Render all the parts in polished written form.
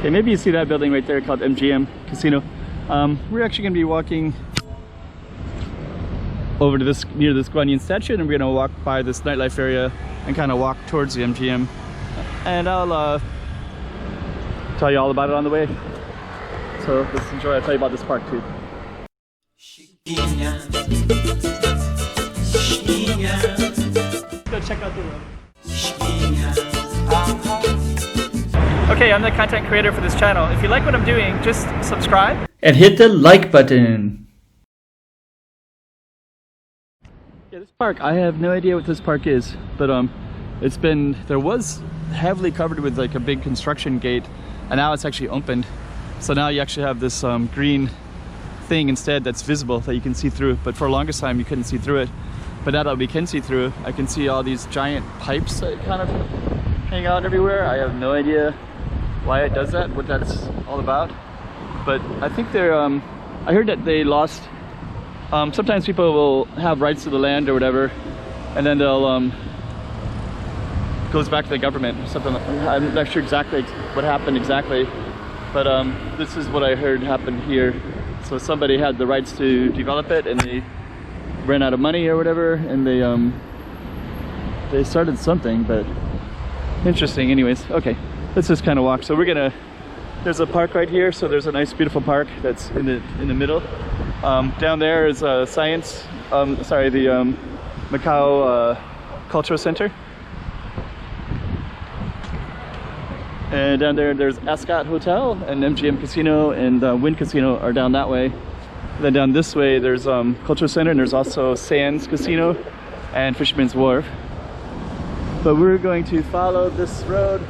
Okay, maybe you see that building right there called MGM Casino. We're actually going to be walking over to this, near this Guanyin statue, and we're going to walk by this nightlife area and kind of walk towards the MGM. And I'll tell you all about it on the way. So let's enjoy. I'll tell you about this park too. Go check out the road. Okay, I'm the content creator for this channel. If you like what I'm doing, just subscribe and hit the like button. Yeah, this park, I have no idea what this park is, but there was heavily covered with like a big construction gate, and now it's actually opened. So now you actually have this green thing instead that's visible that you can see through, but for the longest time you couldn't see through it. But now that we can see through, I can see all these giant pipes that kind of hang out everywhere. I have no idea why it does that, what that's all about. But I think they're, I heard that they lost, sometimes people will have rights to the land or whatever, and then they'll, goes back to the government or something. I'm not sure exactly what happened exactly, but this is what I heard happened here. So somebody had the rights to develop it, and they ran out of money or whatever, and they started something, but interesting. Anyways, okay, let's just kind of walk. So we're gonna, there's a park right here, so there's a nice beautiful park that's in the middle. Down there is the Macau Cultural Center, and down there's Ascot Hotel and MGM Casino and Wind Casino are down that way. And then down this way there's Cultural Center, and there's also Sands Casino and Fisherman's Wharf. But we're going to follow this road,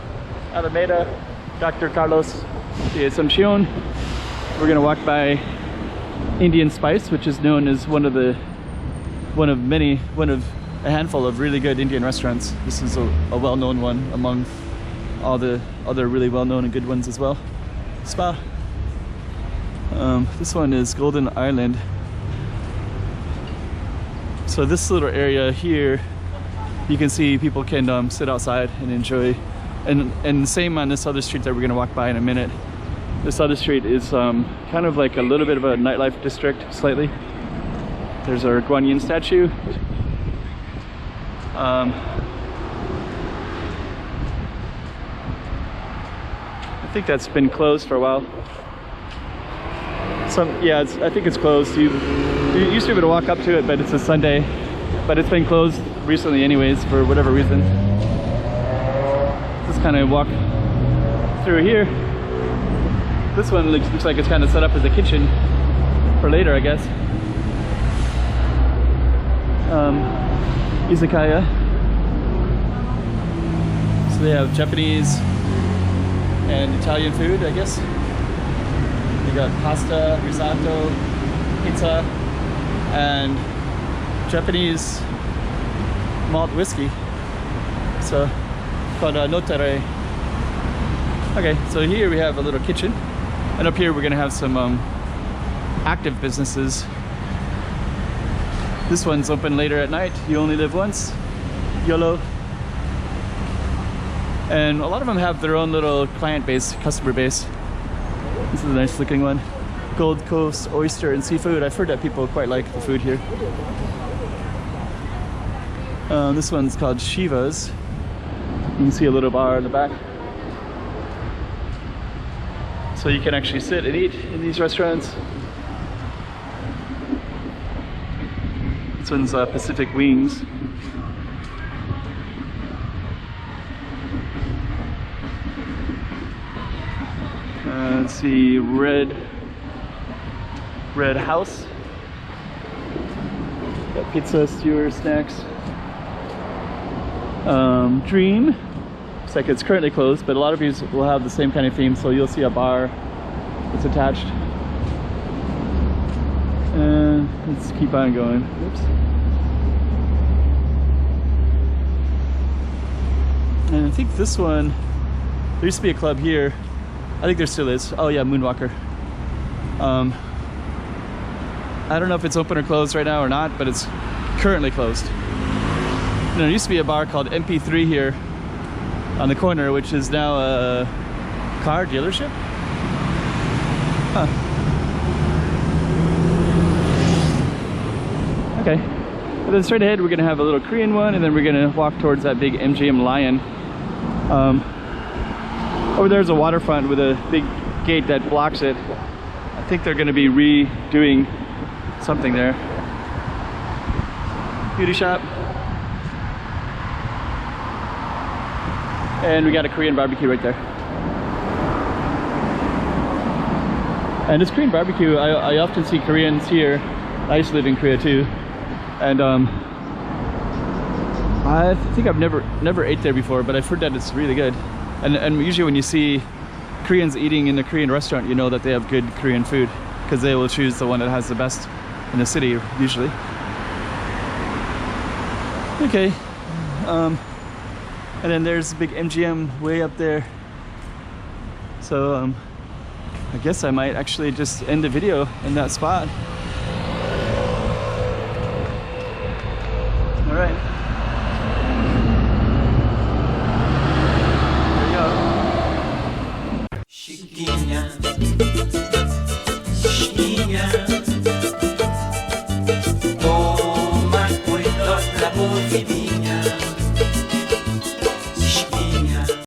Avenida, Dr. Carlos de Asunción. We're going to walk by Indian Spice, which is known as one of a handful of really good Indian restaurants. This is a well-known one among all the other really well-known and good ones as well. Spa. This one is Golden Island. So this little area here, you can see people can sit outside and enjoy, and same on this other street that we're gonna walk by in a minute. This other street is kind of like a little bit of a nightlife district, slightly. There's our Guanyin statue. I think that's been closed for a while. I think it's closed. You used to be able to walk up to it, but it's a Sunday. But it's been closed recently anyways, for whatever reason. Just kind of walk through here. This one looks like it's kind of set up as a kitchen for later, I guess. Izakaya. So they have Japanese and Italian food, I guess. You got pasta, risotto, pizza, and Japanese malt whiskey. So called Notere. Okay, so here we have a little kitchen, and up here we're gonna have some active businesses. This one's open later at night. You only live once. YOLO. And a lot of them have their own little client base, customer base. This is a nice looking one. Gold Coast oyster and seafood. I've heard that people quite like the food here. This one's called Shiva's. You can see a little bar in the back. So you can actually sit and eat in these restaurants. This one's Pacific Wings. Let's see, Red House. Got pizza, skewer, snacks. Dream. Looks like it's currently closed, but a lot of these will have the same kind of theme, so you'll see a bar that's attached. And let's keep on going. Oops. And I think this one, there used to be a club here. I think there still is. Oh yeah, Moonwalker. I don't know if it's open or closed right now or not, but it's currently closed. And there used to be a bar called MP3 here on the corner, which is now a car dealership? Huh. Okay. And then straight ahead we're gonna have a little Korean one, and then we're gonna walk towards that big MGM lion. Over there's a waterfront with a big gate that blocks it. I think they're gonna be redoing something there. Beauty shop. And we got a Korean barbecue right there. And this Korean barbecue, I often see Koreans here. I used to live in Korea too. And I think I've never ate there before, but I've heard that it's really good. And usually when you see Koreans eating in a Korean restaurant, you know that they have good Korean food, because they will choose the one that has the best in the city usually. Okay. And then there's a big MGM way up there. So I guess I might actually just end the video in that spot. All right. There you go.